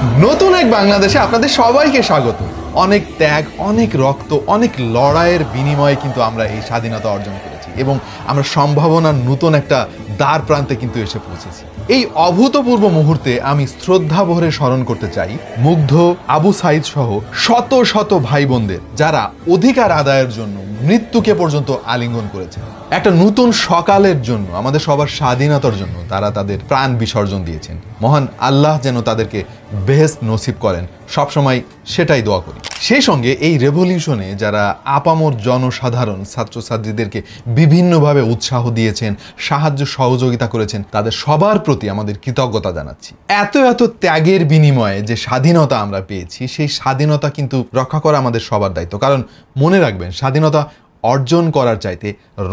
নতুন এক বাংলাদেশে আপনাদের সবাইকে স্বাগত। অনেক ত্যাগ, অনেক রক্ত, অনেক লড়াইয়ের বিনিময়ে কিন্তু আমরা এই স্বাধীনতা অর্জন করেছি এবং আমরা সম্ভাবনার নতুন একটা দ্বার প্রান্তে কিন্তু এসে পৌঁছেছি। এই অভূতপূর্ব মুহূর্তে আমি শ্রদ্ধা ভরে স্মরণ করতে চাই মুগ্ধ, আবু সাইদ সহ শত শত ভাই বোনদের যারা অধিকার আদায়ের জন্য মৃত্যুকে পর্যন্ত আলিঙ্গন করেছেন। একটা নতুন সকালের জন্য, আমাদের সবার স্বাধীনতার জন্য তারা তাদের প্রাণ বিসর্জন দিয়েছেন। মহান আল্লাহ যেন তাদেরকে বেহেশত নসিব করেন, সবসময় সেটাই দোয়া করি। সেই সঙ্গে এই রেভলিউশনে যারা আপামর জনসাধারণ ছাত্রছাত্রীদেরকে বিভিন্নভাবে উৎসাহ দিয়েছেন, সাহায্য সহযোগিতা করেছেন, তাদের সবার প্রতি আমাদের কৃতজ্ঞতা জানাচ্ছি। এত এত ত্যাগের বিনিময়ে যে স্বাধীনতা আমরা পেয়েছি, সেই স্বাধীনতা কিন্তু রক্ষা করা আমাদের সবার দায়িত্ব। কারণ মনে রাখবেন, স্বাধীনতা অর্জন করার চাইতে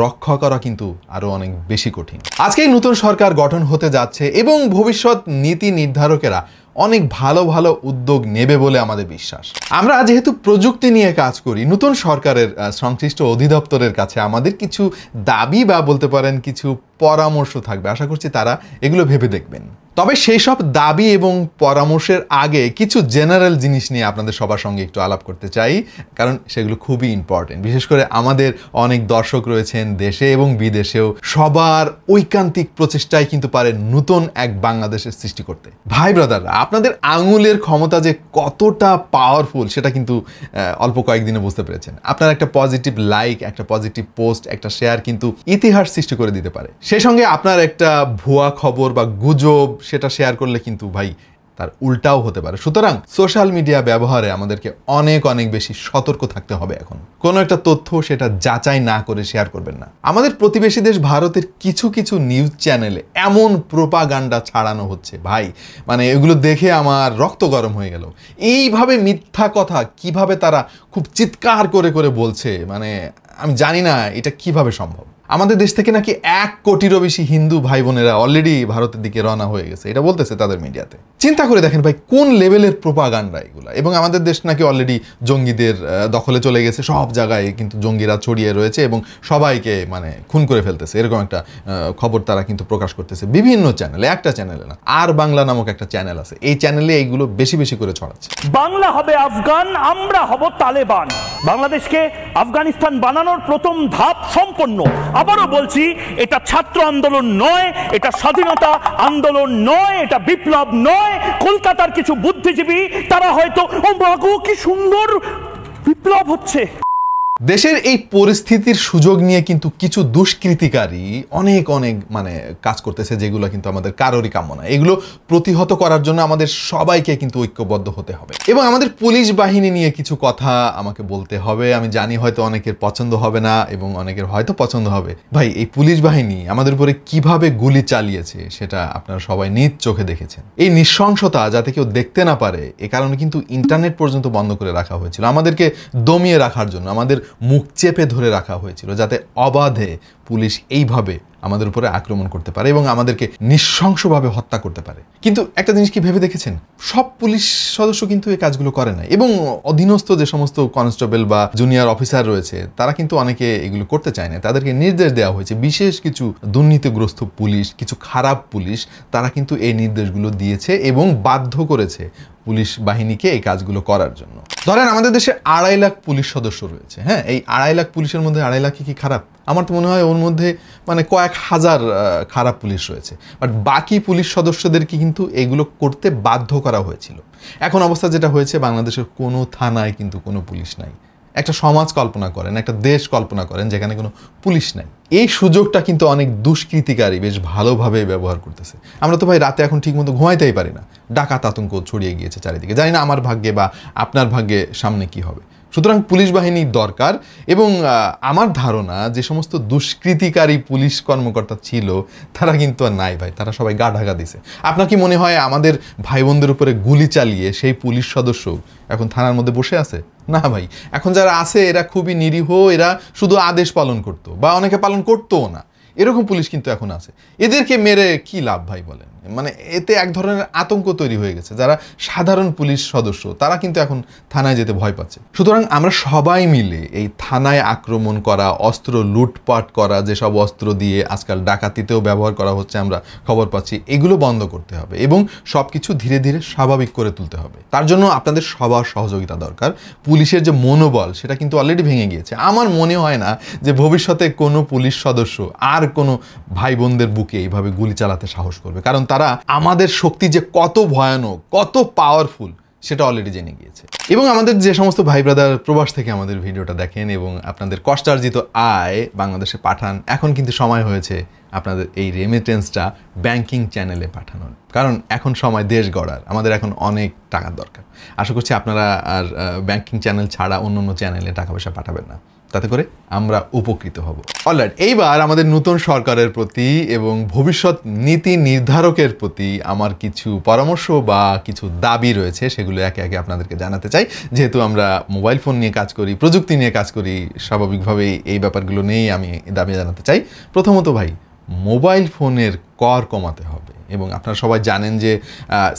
রক্ষা করা কিন্তু আরো অনেক বেশি কঠিন। আজকেই নতুন সরকার গঠন হতে যাচ্ছে এবং ভবিষ্যৎ নীতি নির্ধারকেরা অনেক ভালো ভালো উদ্যোগ নেবে বলে আমাদের বিশ্বাস। আমরা যেহেতু প্রযুক্তি নিয়ে কাজ করি, নতুন সরকারের সংশ্লিষ্ট অধিদপ্তরের কাছে আমাদের কিছু দাবি বা বলতে পারেন কিছু পরামর্শ থাকবে। আশা করছি তারা এগুলো ভেবে দেখবেন। তবে সেই সব দাবি এবং পরামর্শের আগে কিছু জেনারেল জিনিস নিয়ে আপনাদের সবার সঙ্গে একটু আলাপ করতে চাই, কারণ সেগুলো খুবই ইম্পর্টেন্ট। বিশেষ করে আমাদের অনেক দর্শক রয়েছেন দেশে এবং বিদেশেও, সবার ঐকান্তিক প্রচেষ্টায় কিন্তু পারে নতুন এক বাংলাদেশের সৃষ্টি করতে। ভাই ব্রাদাররা, আপনাদের আঙুলের ক্ষমতা যে কতটা পাওয়ারফুল সেটা কিন্তু অল্প কয়েকদিনে বুঝতে পেরেছেন। আপনার একটা পজিটিভ লাইক, একটা পজিটিভ পোস্ট, একটা শেয়ার কিন্তু ইতিহাস সৃষ্টি করে দিতে পারে। সেই সঙ্গে আপনার একটা ভুয়া খবর বা গুজব সেটা শেয়ার করলে কিন্তু ভাই তার উল্টাও হতে পারে। সুতরাং সোশ্যাল মিডিয়া ব্যবহারে আমাদেরকে অনেক অনেক বেশি সতর্ক থাকতে হবে। এখন কোনো একটা তথ্য সেটা যাচাই না করে শেয়ার করবেন না। আমাদের প্রতিবেশী দেশ ভারতের কিছু কিছু নিউজ চ্যানেলে এমন প্রোপাগান্ডা ছাড়ানো হচ্ছে ভাই, মানে এগুলো দেখে আমার রক্ত গরম হয়ে গেল। এইভাবে মিথ্যা কথা কিভাবে তারা খুব চিৎকার করে করে বলছে, মানে আমি জানি না এটা কিভাবে সম্ভব। আমাদের দেশ থেকে নাকি 1 কোটিরও বেশি হিন্দু ভাই বোনেরা অলরেডি ভারতের দিকে রওনা হয়ে গেছে, এটা বলতেছে তাদের মিডিয়াতে। চিন্তা করে দেখেন ভাই, কোন লেভেলের প্রোপাগান্ডা এগুলা। এবং আমাদের দেশ নাকি অলরেডি জঙ্গিদের দখলে চলে গেছে, সব জায়গায় কিন্তু জঙ্গিরা ছড়িয়ে রয়েছে এবং সবাইকে মানে খুন করে ফেলতেছে, এরকম একটা খবর তারা কিন্তু প্রকাশ করতেছে বিভিন্ন চ্যানেলে। একটা চ্যানেলে না, আর বাংলা নামক একটা চ্যানেল আছে, এই চ্যানেলে এইগুলো বেশি বেশি করে ছড়াচ্ছে। বাংলা হবে আফগান, আমরা হব তালেবান। বাংলাদেশকে আফগানিস্তান বানানোর প্রথম ধাপ সম্পন্ন। আবারও বলছি, এটা ছাত্র আন্দোলন নয়, এটা স্বাধীনতা আন্দোলন নয়, এটা বিপ্লব নয়। কলকাতার কিছু বুদ্ধিজীবী তারা হয়তো ও বাগো কি সুন্দর বিপ্লব হচ্ছে। দেশের এই পরিস্থিতির সুযোগ নিয়ে কিন্তু কিছু দুষ্কৃতিকারী অনেক অনেক মানে কাজ করতেছে, যেগুলো কিন্তু আমাদের কারোরই কাম্য না। এগুলো প্রতিহত করার জন্য আমাদের সবাইকে কিন্তু ঐক্যবদ্ধ হতে হবে। এবং আমাদের পুলিশ বাহিনী নিয়ে কিছু কথা আমাকে বলতে হবে। আমি জানি হয়তো অনেকের পছন্দ হবে না এবং অনেকের হয়তো পছন্দ হবে। ভাই, এই পুলিশ বাহিনী আমাদের উপরে কিভাবে গুলি চালিয়েছে সেটা আপনারা সবাই নিজ চোখে দেখেছেন। এই নৃশংসতা যাতে কেউ দেখতে না পারে, এ কারণে কিন্তু ইন্টারনেট পর্যন্ত বন্ধ করে রাখা হয়েছিল, আমাদেরকে দমিয়ে রাখার জন্য, আমাদের মুখ চেপে ধরে রাখা হয়েছিল, যাতে অবাধে পুলিশ এইভাবে আমাদের উপরে আক্রমণ করতে পারে এবং আমাদেরকে নৃশংসভাবে হত্যা করতে পারে। কিন্তু একটা জিনিস কি ভেবে দেখেছেন, সব পুলিশ সদস্য কিন্তু এই কাজগুলো করে না। এবং অধীনস্থ যে সমস্ত কনস্টেবল বা জুনিয়র অফিসার রয়েছে তারা কিন্তু অনেকে এগুলো করতে চায় না। তাদেরকে নির্দেশ দেওয়া হয়েছে, বিশেষ কিছু দুর্নীতিগ্রস্ত পুলিশ, কিছু খারাপ পুলিশ, তারা কিন্তু এই নির্দেশগুলো দিয়েছে এবং বাধ্য করেছে পুলিশ বাহিনীকে এই কাজগুলো করার জন্য। ধরেন আমাদের দেশে 2.5 লাখ পুলিশ সদস্য রয়েছে। হ্যাঁ, এই 2.5 লাখ পুলিশের মধ্যে 2.5 লাখ কি খারাপ? আমার তো মনে হয় ওর মধ্যে মানে কয়েক হাজার খারাপ পুলিশ রয়েছে। বাট বাকি পুলিশ সদস্যদেরকে কিন্তু এগুলো করতে বাধ্য করা হয়েছিল। এখন অবস্থা যেটা হয়েছে, বাংলাদেশের কোনো থানায় কিন্তু কোনো পুলিশ নাই। একটা সমাজ কল্পনা করেন, একটা দেশ কল্পনা করেন যেখানে কোনো পুলিশ নাই। এই সুযোগটা কিন্তু অনেক দুষ্কৃতিকারী বেশ ভালোভাবে ব্যবহার করতেছে। আমরা তো ভাই রাতে এখন ঠিকমতো ঘুমাইতেই পারি না, ডাকাত আতঙ্ক ছড়িয়ে গিয়েছে চারিদিকে। জানি না আমার ভাগ্যে বা আপনার ভাগ্যে সামনে কি হবে। সুতরাং পুলিশ বাহিনী দরকার। এবং আমার ধারণা যে সমস্ত দুষ্কৃতিকারী পুলিশ কর্মকর্তা ছিল তারা কিন্তু আর নাই ভাই, তারা সবাই গা ঢাকা দিছে। আপনার কি মনে হয় আমাদের ভাই বোনদের উপরে গুলি চালিয়ে সেই পুলিশ সদস্য এখন থানার মধ্যে বসে আছে? না ভাই, এখন যারা আছে এরা খুবই নিরীহ, এরা শুধু আদেশ পালন করতো বা অনেকে পালন করতোও না, এরকম পুলিশ কিন্তু এখন আছে। এদেরকে মেরে কি লাভ ভাই বলেন? মানে এতে এক ধরনের আতঙ্ক তৈরি হয়ে গেছে। যারা সাধারণ পুলিশ সদস্য তারা কিন্তু এখন থানায় যেতে ভয় পাচ্ছে। সুতরাং আমরা সবাই মিলে এই থানায় আক্রমণ করা, অস্ত্র লুটপাট করা, যেসব অস্ত্র দিয়ে আজকাল ডাকাতিতেও ব্যবহার করা হচ্ছে আমরা খবর পাচ্ছি, এগুলো বন্ধ করতে হবে এবং সবকিছু ধীরে ধীরে স্বাভাবিক করে তুলতে হবে। তার জন্য আপনাদের সবার সহযোগিতা দরকার। পুলিশের যে মনোবল সেটা কিন্তু অলরেডি ভেঙে গিয়েছে। আমার মনে হয় না যে ভবিষ্যতে কোনো পুলিশ সদস্য আর কোনো ভাই বোনদের বুকে এইভাবে গুলি চালাতে সাহস করবে, কারণ তারা আমাদের শক্তি যে কত ভয়ানক, কত পাওয়ারফুল সেটা অলরেডি জেনে গিয়েছে। এবং আমাদের যে সমস্ত ভাই ব্রাদার প্রবাস থেকে আমাদের ভিডিওটা দেখেন এবং আপনাদের কষ্টার্জিত আয় বাংলাদেশে পাঠান, এখন কিন্তু সময় হয়েছে আপনাদের এই রেমিটেন্সটা ব্যাংকিং চ্যানেলে পাঠানোর। কারণ এখন সময় দেশ গড়ার, আমাদের এখন অনেক টাকার দরকার। আশা করছি আপনারা আর ব্যাংকিং চ্যানেল ছাড়া অন্য চ্যানেলে টাকা পয়সা পাঠাবেন না, তাতে করে আমরা উপকৃত হব। অলরাইট, এইবার আমাদের নতুন সরকারের প্রতি এবং ভবিষ্যৎ নীতি নির্ধারকের প্রতি আমার কিছু পরামর্শ বা কিছু দাবি রয়েছে, সেগুলো একে একে আপনাদেরকে জানাতে চাই। যেহেতু আমরা মোবাইল ফোন নিয়ে কাজ করি, প্রযুক্তি নিয়ে কাজ করি, স্বাভাবিকভাবেই এই ব্যাপারগুলো নিয়েই আমি দাবি জানাতে চাই। প্রথমত ভাই, মোবাইল ফোনের কর কমাতে হবে। এবং আপনারা সবাই জানেন যে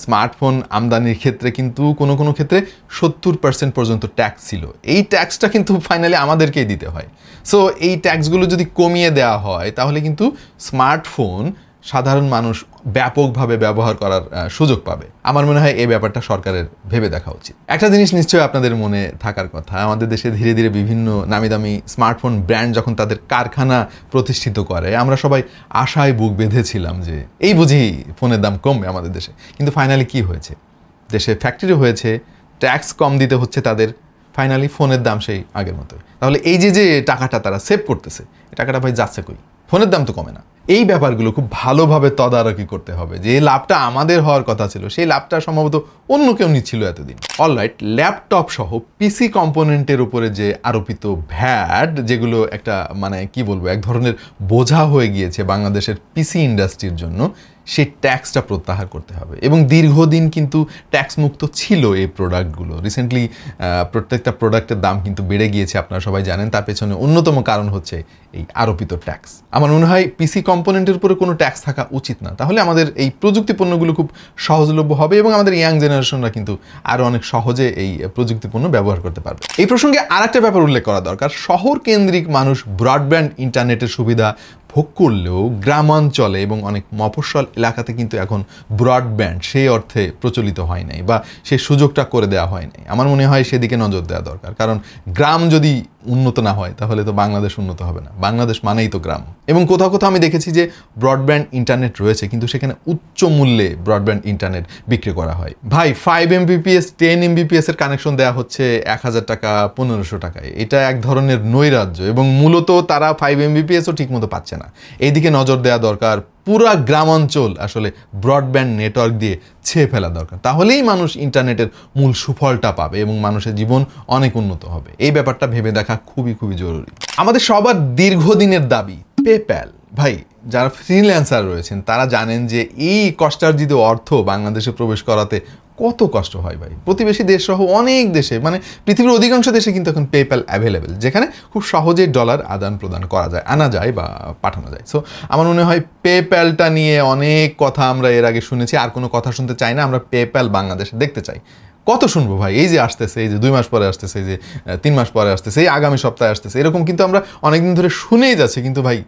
স্মার্টফোন আমদানির ক্ষেত্রে কিন্তু কোনো কোনো ক্ষেত্রে 70% পর্যন্ত ট্যাক্স ছিল। এই ট্যাক্সটা কিন্তু ফাইনালি আমাদেরকেই দিতে হয়। সো এই ট্যাক্সগুলো যদি কমিয়ে দেওয়া হয় তাহলে কিন্তু স্মার্টফোন সাধারণ মানুষ ব্যাপকভাবে ব্যবহার করার সুযোগ পাবে। আমার মনে হয় এই ব্যাপারটা সরকারের ভেবে দেখা উচিত। একটা জিনিস নিশ্চয়ই আপনাদের মনে থাকার কথা, আমাদের দেশে ধীরে ধীরে বিভিন্ন নামি দামি স্মার্টফোন ব্র্যান্ড যখন তাদের কারখানা প্রতিষ্ঠিত করে, আমরা সবাই আশায় বুক বেঁধেছিলাম যে এই বুঝি ফোনের দাম কমবে আমাদের দেশে। কিন্তু ফাইনালি কি হয়েছে? দেশে ফ্যাক্টরি হয়েছে, ট্যাক্স কম দিতে হচ্ছে তাদের, ফাইনালি ফোনের দাম সেই আগের মতোই। তাহলে এই যে টাকাটা তারা সেভ করতেছে, এই টাকাটা ভাই যাচ্ছে কই? ফোনের দাম তো কমে না। এই ব্যাপারগুলো খুব ভালোভাবে তদারকি করতে হবে। যে লাভটা আমাদের হওয়ার কথা ছিল সেই লাভটা সম্ভবত অন্য কেউ নিচ্ছিল এতদিন। অলরাইট, ল্যাপটপ সহ পিসি কম্পোনেন্টের উপরে যে আরোপিত ভ্যাট, যেগুলো একটা মানে কি বলবো, এক ধরনের বোঝা হয়ে গিয়েছে বাংলাদেশের পিসি ইন্ডাস্ট্রির জন্য, সেই ট্যাক্সটা প্রত্যাহার করতে হবে। এবং দীর্ঘদিন কিন্তু ট্যাক্স মুক্ত ছিল এই প্রোডাক্টগুলো। রিসেন্টলি প্রত্যেকটা প্রোডাক্টের দাম কিন্তু বেড়ে গিয়েছে, আপনারা সবাই জানেন। তার পেছনে অন্যতম কারণ হচ্ছে এই আরোপিত ট্যাক্স। আমার মনে হয় পিসি কম্পোনেন্টের উপরে কোনো ট্যাক্স থাকা উচিত না। তাহলে আমাদের এই প্রযুক্তি পণ্যগুলো খুব সহজলভ্য হবে এবং আমাদের ইয়াং জেনারেশনরা কিন্তু আরও অনেক সহজে এই প্রযুক্তি পণ্য ব্যবহার করতে পারবে। এই প্রসঙ্গে আর একটা ব্যাপার উল্লেখ করা দরকার। শহর কেন্দ্রিক মানুষ ব্রডব্যান্ড ইন্টারনেটের সুবিধা ভোগ করলেও গ্রামাঞ্চলে এবং অনেক মফস্বল এলাকাতে কিন্তু এখন ব্রডব্যান্ড সেই অর্থে প্রচলিত হয় নাই বা সেই সুযোগটা করে দেওয়া হয় নাই। আমার মনে হয় সেদিকে নজর দেওয়া দরকার, কারণ গ্রাম যদি উন্নত না হয় তাহলে তো বাংলাদেশ উন্নত হবে না। বাংলাদেশ মানেই তো গ্রাম। এবং কোথাও কোথাও আমি দেখেছি যে ব্রডব্যান্ড ইন্টারনেট রয়েছে কিন্তু সেখানে উচ্চ মূল্যে ব্রডব্যান্ড ইন্টারনেট বিক্রি করা হয়। ভাই 5 Mbps 10 Mbps এর কানেকশন দেওয়া হচ্ছে 1000 টাকা 1500 টাকায়। এটা এক ধরনের নৈরাজ্য এবং মূলত তারা 5 Mbpsও ঠিকমতো পাচ্ছে না। এইদিকে নজর দেওয়া দরকার। পুরা গ্রামাঞ্চল আসলে ব্রডব্যান্ড নেটওয়ার্ক দিয়ে ছেয়ে ফেলা দরকার। তাহলেই মানুষ ইন্টারনেটের মূল সুফলটা পাবে এবং মানুষের জীবন অনেক উন্নত হবে। এই ব্যাপারটা ভেবে দেখা খুবই খুবই জরুরি। আমাদের সবার দীর্ঘদিনের দাবি পেপ্যাল। ভাই, যারা ফ্রিল্যান্সার রয়েছেন তারা জানেন যে এই কষ্টার্জিত অর্থ বাংলাদেশে প্রবেশ করাতে কত কষ্ট হয় ভাই। প্রতিবেশী দেশ সহ অনেক দেশে, মানে পৃথিবীর অধিকাংশ দেশে কিন্তু এখন পেপ্যাল অ্যাভেলেবেল, যেখানে খুব সহজেই ডলার আদান প্রদান করা যায়, আনা যায় বা পাঠানো যায়। সো আমার মনে হয় পেপ্যালটা নিয়ে অনেক কথা আমরা এর আগে শুনেছি, আর কোনো কথা শুনতে চাই না। আমরা পেপ্যাল বাংলাদেশে দেখতে চাই। কত শুনবো ভাই? এই যে আসতেছে, এই যে 2 মাস পরে আসতেছে, এই যে 3 মাস পরে আসতেছে, এই আগামী সপ্তাহে আসতেছে, এরকম কিন্তু আমরা অনেকদিন ধরে শুনেই যাচ্ছি, কিন্তু ভাই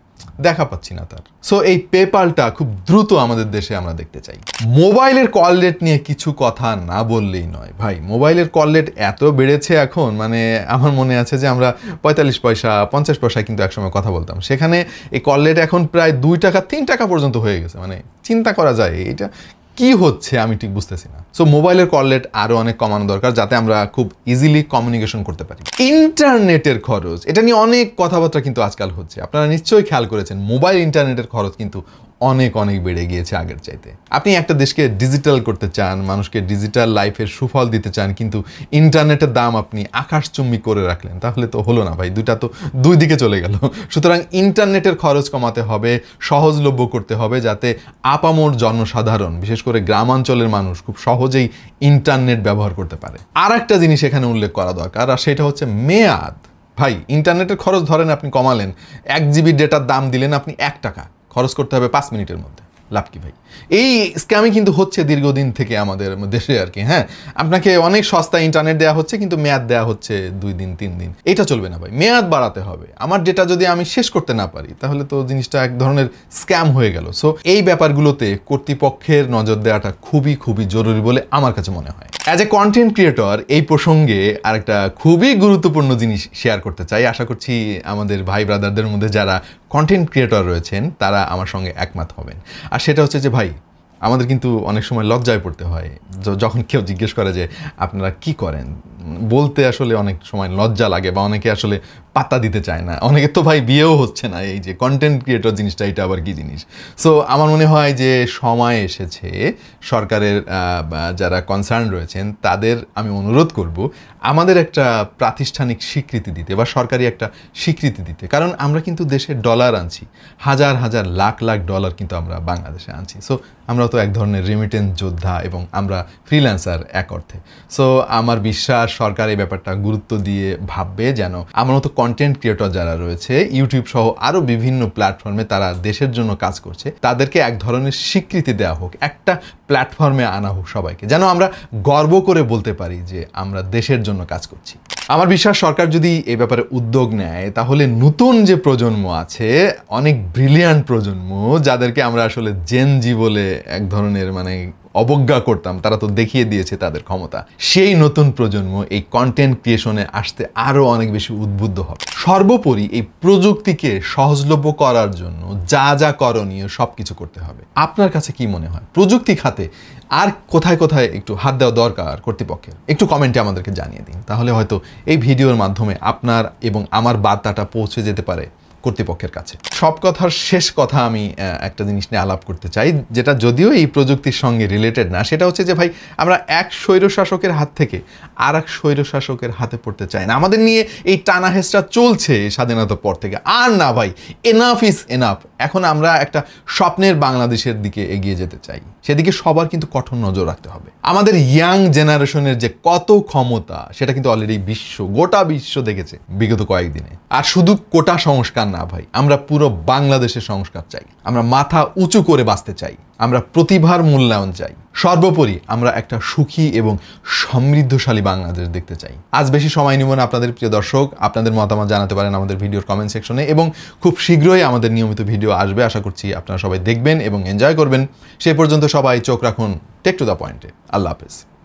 দেখা পাচ্ছি না তার। সো এই পেপ্যালটা খুব দ্রুত আমাদের দেশে আমরা দেখতে চাই। মোবাইলের কল রেট নিয়ে কিছু কথা না বললেই নয় ভাই। মোবাইলের কল রেট এত বেড়েছে এখন, মানে আমার মনে আছে যে আমরা 45 পয়সা 50 পয়সায় কিন্তু একসময় কথা বলতাম, সেখানে এই কল রেট এখন প্রায় 2 টাকা 3 টাকা পর্যন্ত হয়ে গেছে। মানে চিন্তা করা যায় এটা কি হচ্ছে, আমি ঠিক বুঝতেছি না। সো মোবাইলের কল রেট আরও অনেক কমানো দরকার, যাতে আমরা খুব ইজিলি কমিউনিকেশন করতে পারি। ইন্টারনেটের খরচ, এটা নিয়ে অনেক কথাবার্তা কিন্তু আজকাল হচ্ছে। আপনারা নিশ্চয়ই খেয়াল করেছেন মোবাইল ইন্টারনেটের খরচ কিন্তু অনেক অনেক বেড়ে গিয়েছে আগের চাইতে। আপনি একটা দেশকে ডিজিটাল করতে চান, মানুষকে ডিজিটাল লাইফের সুফল দিতে চান, কিন্তু ইন্টারনেটের দাম আপনি আকাশচুম্বী করে রাখলেন, তাহলে তো হলো না ভাই। দুইটা তো দুই দিকে চলে গেল। সুতরাং ইন্টারনেটের খরচ কমাতে হবে, সহজলভ্য করতে হবে, যাতে আপামর জনসাধারণ, বিশেষ করে গ্রামাঞ্চলের মানুষ খুব সহজেই ইন্টারনেট ব্যবহার করতে পারে। আর একটা জিনিস এখানে উল্লেখ করা দরকার, আর সেটা হচ্ছে মেয়াদ। ভাই, ইন্টারনেটের খরচ ধরেন আপনি কমালেন, 1 GB ডেটার দাম দিলেন আপনি 1 টাকা, খরচ করতে হবে 5 মিনিটের মধ্যে। লাভ কি ভাই? এই স্ক্যামই কিন্তু হচ্ছে দীর্ঘদিন থেকে আমাদের দেশে আর কি। হ্যাঁ, আপনাকে অনেক সস্তা ইন্টারনেট দেওয়া হচ্ছে, কিন্তু মেয়াদ দেওয়া হচ্ছে 2 দিন 3 দিন। এটা চলবে না ভাই, মেয়াদ বাড়াতে হবে। আমার ডেটা যদি আমি শেষ করতে না পারি, তাহলে তো জিনিসটা এক ধরনের স্ক্যাম হয়ে গেল। সো এই ব্যাপারগুলোতে কর্তৃপক্ষের নজর দেওয়াটা খুবই খুবই জরুরি বলে আমার কাছে মনে হয়। অ্যাজ এ কন্টেন্ট ক্রিয়েটর এই প্রসঙ্গে আরেকটা খুবই গুরুত্বপূর্ণ জিনিস শেয়ার করতে চাই। আশা করছি আমাদের ভাই ব্রাদারদের মধ্যে যারা কন্টেন্ট ক্রিয়েটর রয়েছেন তারা আমার সঙ্গে একমত হবেন। আর সেটা হচ্ছে যে ভাই, আমাদের কিন্তু অনেক সময় লজ্জায় পড়তে হয় যখন কেউ জিজ্ঞেস করে যে আপনারা কি করেন। বলতে আসলে অনেক সময় লজ্জা লাগে, বা অনেকে আসলে পাত্তা দিতে চায় না। অনেকে তো ভাই বিয়েও হচ্ছে না। এই যে কন্টেন্ট ক্রিয়েটর জিনিসটা, এটা আবার কি জিনিস? সো আমার মনে হয় যে সময় এসেছে সরকারের যারা কনসার্ন রয়েছেন তাদের আমি অনুরোধ করব আমাদের একটা প্রাতিষ্ঠানিক স্বীকৃতি দিতে, বা সরকারি একটা স্বীকৃতি দিতে। কারণ আমরা কিন্তু দেশে ডলার আনছি, হাজার হাজার লাখ লাখ ডলার কিন্তু আমরা বাংলাদেশে আনছি। সো আমরা তো এক ধরনের রেমিটেন্স যোদ্ধা এবং আমরা ফ্রিল্যান্সার এক অর্থে। সো আমার বিশ্বাস সরকার এই ব্যাপারটা গুরুত্ব দিয়ে ভাববে, যেন আমার মতো কন্টেন্ট ক্রিয়েটর যারা রয়েছে ইউটিউব সহ আরও বিভিন্ন প্ল্যাটফর্মে তারা দেশের জন্য কাজ করছে, তাদেরকে এক ধরনের স্বীকৃতি দেওয়া হোক, একটা প্ল্যাটফর্মে আনা হোক সবাইকে, যেন আমরা গর্ব করে বলতে পারি যে আমরা দেশের জন্য কাজ করছি। আমার বিশ্বাস সরকার যদি এই ব্যাপারে উদ্যোগ নেয়, তাহলে নতুন যে প্রজন্ম আছে, অনেক ব্রিলিয়ান্ট প্রজন্ম, যাদেরকে আমরা আসলে জেনজি বলে এক ধরনের অবজ্ঞা করতাম, তারা তো দেখিয়ে দিয়েছে তাদের ক্ষমতা। সেই নতুন প্রজন্ম এই কন্টেন্ট ক্রিয়েশনে আসতে আরও অনেক বেশি উদ্বুদ্ধ হবে। সর্বোপরি এই প্রযুক্তিকে সহজলভ্য করার জন্য যা যা করণীয় সব কিছু করতে হবে। আপনার কাছে কি মনে হয় প্রযুক্তি খাতে আর কোথায় কোথায় একটু হাত দেওয়া দরকার কর্তৃপক্ষের? একটু কমেন্টে আমাদেরকে জানিয়ে দিন, তাহলে হয়তো এই ভিডিওর মাধ্যমে আপনার এবং আমার বার্তাটা পৌঁছে যেতে পারে কর্তৃপক্ষের কাছে। সব কথার শেষ কথা আমি একটা জিনিস নিয়ে আলাপ করতে চাই, যেটা যদিও এই প্রযুক্তির সঙ্গে রিলেটেড না। সেটা হচ্ছে যে ভাই, আমরা এক স্বৈরশাসকের হাত থেকে আর এক স্বৈরশাসকের হাতে পড়তে চাই না। আমাদের নিয়ে এই টানা হেঁচড়া চলছে স্বাধীনতার পর থেকে। আর না ভাই, এনাফ ইজ এনাফ। এখন আমরা একটা স্বপ্নের বাংলাদেশের দিকে এগিয়ে যেতে চাই, সেদিকে সবার কিন্তু কঠোর নজর রাখতে হবে। আমাদের ইয়াং জেনারেশনের যে কত ক্ষমতা, সেটা কিন্তু অলরেডি গোটা বিশ্ব দেখেছে বিগত কয়েকদিনে। আর শুধু কোটা সংস্কার না ভাই, আমরা পুরো বাংলাদেশের সংস্কার চাই। আমরা মাথা উঁচু করে বাঁচতে চাই, আমরা প্রতিভার মূল্যায়ন চাই। সর্বোপরি আমরা একটা সুখী এবং সমৃদ্ধশালী বাংলাদেশ দেখতে চাই। আজ বেশি সময় নিব না আপনাদের প্রিয় দর্শক। আপনাদের মতামত জানাতে পারেন আমাদের ভিডিওর কমেন্ট সেকশনে, এবং খুব শীঘ্রই আমাদের নিয়মিত ভিডিও আসবে। আশা করছি আপনারা সবাই দেখবেন এবং এনজয় করবেন। সে পর্যন্ত সবাই চোখ রাখুন টেক টু দ্য পয়েন্টে। আল্লাহ হাফেজ।